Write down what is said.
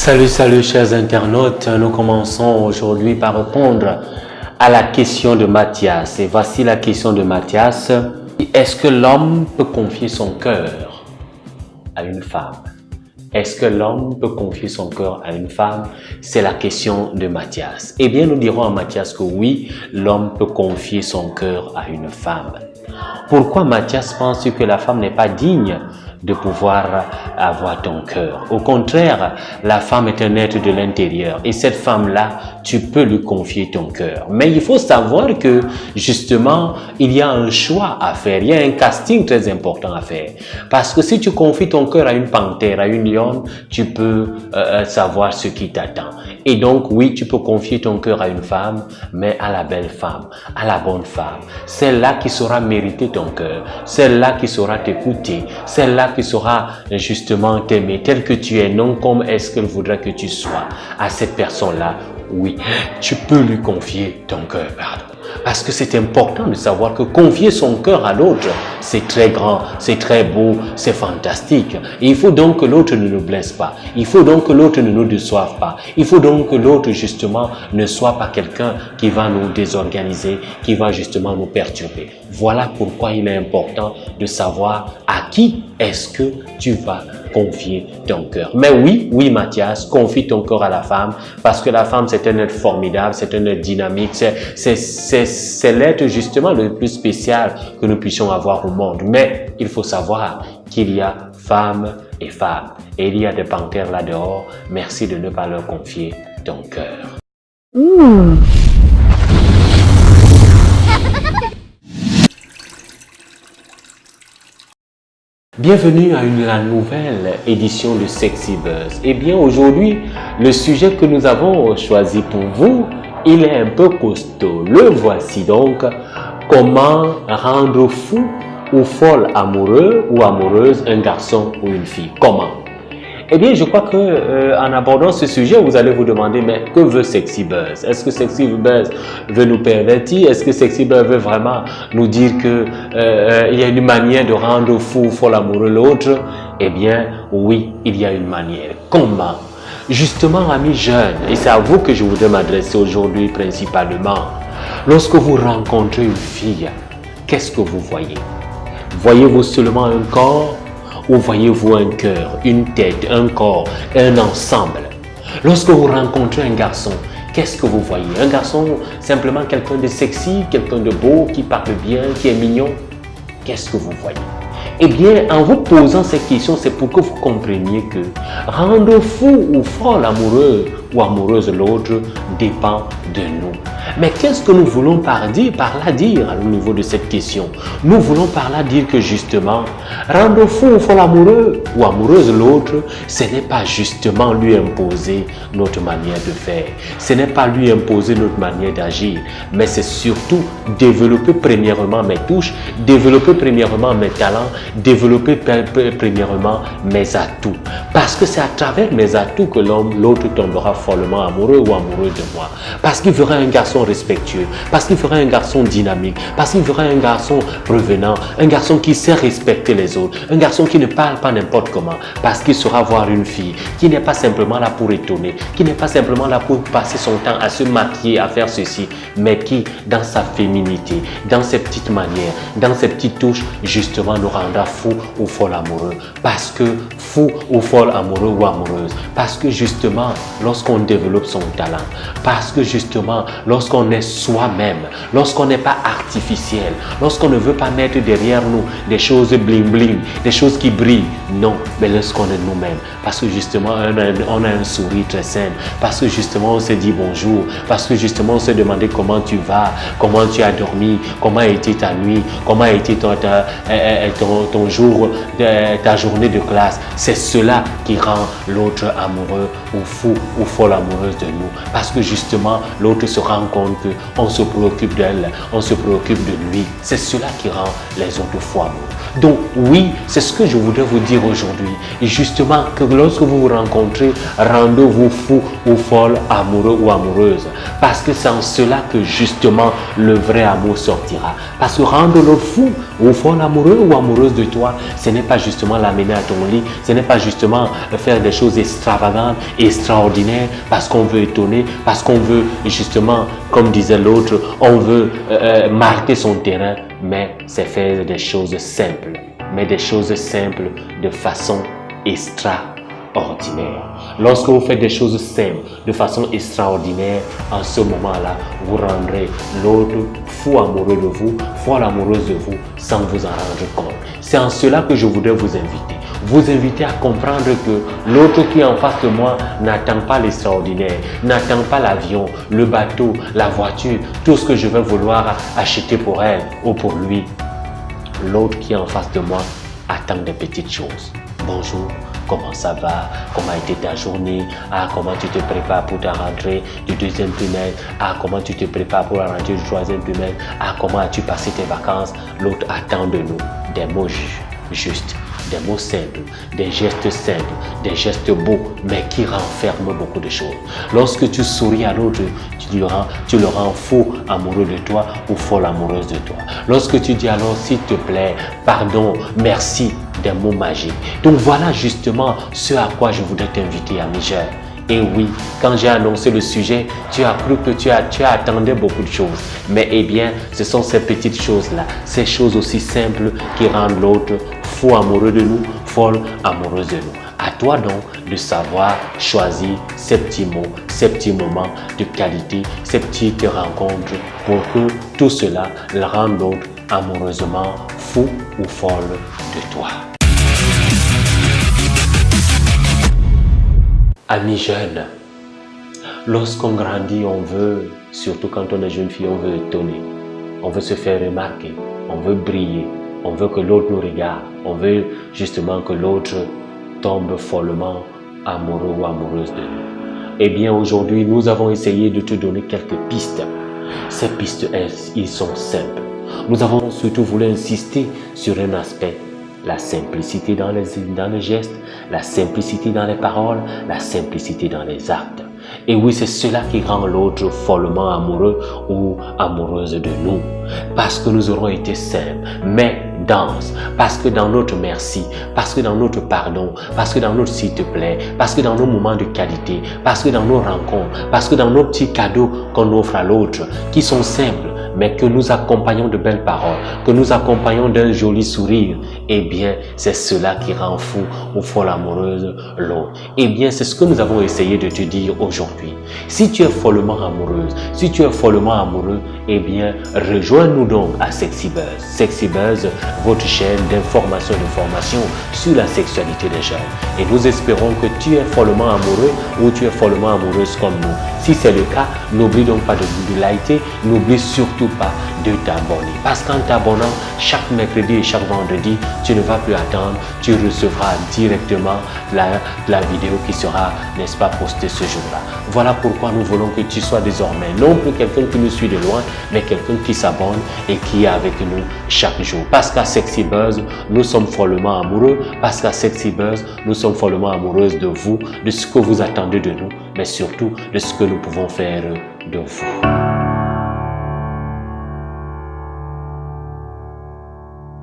Salut chers internautes, nous commençons aujourd'hui par répondre à la question de Mathias. Et voici la question de Mathias. Est-ce que l'homme peut confier son cœur à une femme? Est-ce que l'homme peut confier son cœur à une femme? C'est la question de Mathias. Eh bien, nous dirons à Mathias que oui, l'homme peut confier son cœur à une femme. Pourquoi Mathias pense que la femme n'est pas digne de pouvoir avoir ton cœur? Au contraire, la femme est un être de l'intérieur et cette femme-là, tu peux lui confier ton cœur. Mais il faut savoir que justement, il y a un choix à faire, il y a un casting très important à faire. Parce que si tu confies ton cœur à une panthère, à une lionne, tu peux savoir ce qui t'attend. Et donc, oui, tu peux confier ton cœur à une femme, mais à la belle femme, à la bonne femme. Celle-là qui saura mériter ton cœur, celle-là qui saura t'écouter, celle-là qui saura justement t'aimer tel que tu es, non comme est-ce qu'elle voudrait que tu sois. À cette personne-là, oui, tu peux lui confier ton cœur, pardon. Parce que c'est important de savoir que confier son cœur à l'autre, c'est très grand, c'est très beau, c'est fantastique. Et il faut donc que l'autre ne nous blesse pas. Il faut donc que l'autre ne nous déçoive pas. Il faut donc que l'autre, justement, ne soit pas quelqu'un qui va nous désorganiser, qui va justement nous perturber. Voilà pourquoi il est important de savoir à qui est-ce que tu vas confier ton cœur. Mais oui Mathias, confie ton cœur à la femme parce que la femme c'est un être formidable, c'est un être dynamique, c'est l'être justement le plus spécial que nous puissions avoir au monde. Mais il faut savoir qu'il y a femmes et femmes et il y a des panthères là dehors. Merci de ne pas leur confier ton cœur. Bienvenue à la nouvelle édition de Sexy Buzz. Eh bien aujourd'hui, le sujet que nous avons choisi pour vous, il est un peu costaud. Le voici donc, comment rendre fou ou folle amoureux ou amoureuse un garçon ou une fille. Comment? Eh bien, je crois que en abordant ce sujet, vous allez vous demander, mais que veut Sexy Buzz? Est-ce que Sexy Buzz veut nous pervertir? Est-ce que Sexy Buzz veut vraiment nous dire que il y a une manière de rendre fou ou folle amoureux l'autre? Eh bien, oui, il y a une manière. Comment? Justement, amis jeunes, et c'est à vous que je voudrais m'adresser aujourd'hui principalement. Lorsque vous rencontrez une fille, qu'est-ce que vous voyez? Voyez-vous seulement un corps? Ou voyez-vous un cœur, une tête, un corps, un ensemble? Lorsque vous rencontrez un garçon, qu'est-ce que vous voyez? Un garçon, simplement quelqu'un de sexy, quelqu'un de beau, qui parle bien, qui est mignon? Qu'est-ce que vous voyez? Eh bien, en vous posant cette question, c'est pour que vous compreniez que rendre fou ou folle amoureux ou amoureuse l'autre dépend de nous. Mais qu'est-ce que nous voulons par là dire au niveau de cette question? Nous voulons par là dire que justement, rendre fou ou folle amoureux ou amoureuse l'autre, ce n'est pas justement lui imposer notre manière de faire. Ce n'est pas lui imposer notre manière d'agir. Mais c'est surtout développer premièrement mes touches, développer premièrement mes talents, développer premièrement mes atouts. Parce que c'est à travers mes atouts que l'autre tombera follement amoureux ou amoureux de moi. Parce qu'il fera un garçon respectueux, parce qu'il fera un garçon dynamique, parce qu'il fera un garçon prévenant, un garçon qui sait respecter les autres, un garçon qui ne parle pas n'importe comment, parce qu'il saura voir une fille qui n'est pas simplement là pour étonner, qui n'est pas simplement là pour passer son temps à se maquiller, à faire ceci, mais qui, dans sa féminité, dans ses petites manières, dans ses petites touches, justement nous rendra fou ou folle amoureux. Parce que fou ou folle amoureux ou amoureuse, parce que justement, lorsqu'on développe son talent, parce que justement, lorsqu'on est soi-même, lorsqu'on n'est pas artificiel, lorsqu'on ne veut pas mettre derrière nous des choses bling bling, des choses qui brillent, non, mais lorsqu'on est nous-mêmes, parce que justement, on a un sourire très sain, parce que justement, on se dit bonjour, parce que justement, on se demande comment tu vas, comment tu as dormi, comment a été ta nuit, comment a été ton jour, ta journée de classe. C'est cela qui rend l'autre amoureux ou fou ou folle amoureuse de nous. Parce que justement, l'autre se rend compte qu'on se préoccupe d'elle, on se préoccupe de lui. C'est cela qui rend les autres fous amoureux. Donc oui, c'est ce que je voudrais vous dire aujourd'hui. Et justement, que lorsque vous vous rencontrez, rendez-vous fou ou folle, amoureux ou amoureuse. Parce que c'est en cela que justement le vrai amour sortira. Parce que rendre l'autre fou ou folle, amoureux ou amoureuse de toi, ce n'est pas justement l'amener à ton lit, ce n'est pas justement faire des choses extravagantes, extraordinaires, parce qu'on veut étonner, parce qu'on veut justement, comme disait l'autre, on veut marquer son terrain, mais c'est faire des choses simples, mais des choses simples de façon extraordinaire. Lorsque vous faites des choses simples de façon extraordinaire, en ce moment-là, vous rendrez l'autre fou amoureux de vous, folle amoureuse de vous, sans vous en rendre compte. C'est en cela que je voudrais vous inviter à comprendre que l'autre qui est en face de moi n'attend pas l'extraordinaire, n'attend pas l'avion, le bateau, la voiture, tout ce que je vais vouloir acheter pour elle ou pour lui. L'autre qui est en face de moi attend des petites choses. Bonjour, comment ça va? Comment a été ta journée? Ah, comment tu te prépares pour ta rentrée du 2e trimestre? Ah, comment tu te prépares pour la rentrée du 3e trimestre? Ah, comment as-tu passé tes vacances? L'autre attend de nous des mots justes, des mots simples, des gestes simples, des gestes beaux, mais qui renferment beaucoup de choses. Lorsque tu souris à l'autre, tu le rends fou amoureux de toi ou folle amoureuse de toi. Lorsque tu dis alors s'il te plaît, pardon, merci, des mots magiques. Donc voilà justement ce à quoi je voudrais t'inviter, ami cher. Et oui, quand j'ai annoncé le sujet, tu as cru que tu attendais beaucoup de choses. Mais eh bien, ce sont ces petites choses-là, ces choses aussi simples qui rendent l'autre fou amoureux de nous, folle amoureuse de nous. À toi donc de savoir choisir ces petits mots, ces petits moments de qualité, ces petites rencontres pour que tout cela le rende l'autre amoureusement fou ou folle de toi. Amis jeunes, lorsqu'on grandit, on veut, surtout quand on est jeune fille, on veut étonner, on veut se faire remarquer, on veut briller, on veut que l'autre nous regarde, on veut justement que l'autre tombe follement amoureux ou amoureuse de nous. Eh bien aujourd'hui, nous avons essayé de te donner quelques pistes. Ces pistes, ils sont simples. Nous avons surtout voulu insister sur un aspect. La simplicité dans les gestes, la simplicité dans les paroles, la simplicité dans les actes. Et oui, c'est cela qui rend l'autre follement amoureux ou amoureuse de nous. Parce que nous aurons été simples, mais denses. Parce que dans notre merci, parce que dans notre pardon, parce que dans notre s'il te plaît, parce que dans nos moments de qualité, parce que dans nos rencontres, parce que dans nos petits cadeaux qu'on offre à l'autre, qui sont simples, mais que nous accompagnons de belles paroles, que nous accompagnons d'un joli sourire, eh bien, c'est cela qui rend fou ou folle amoureuse l'autre. Eh bien, c'est ce que nous avons essayé de te dire aujourd'hui. Si tu es follement amoureuse, si tu es follement amoureux, eh bien, rejoins-nous donc à Sexy Buzz. Sexy Buzz, votre chaîne d'information et de formation sur la sexualité des jeunes. Et nous espérons que tu es follement amoureux ou tu es follement amoureuse comme nous. Si c'est le cas, n'oublie donc pas de liker, n'oublie surtout pas de t'abonner. Parce qu'en t'abonnant, chaque mercredi et chaque vendredi, tu ne vas plus attendre, tu recevras directement la vidéo qui sera, n'est-ce pas, postée ce jour-là. Voilà pourquoi nous voulons que tu sois désormais non plus quelqu'un qui nous suit de loin, mais quelqu'un qui s'abonne et qui est avec nous chaque jour. Parce qu'à Sexy Buzz, nous sommes follement amoureux. Parce qu'à Sexy Buzz, nous sommes follement amoureuses de vous, de ce que vous attendez de nous, mais surtout de ce que nous pouvons faire de vous.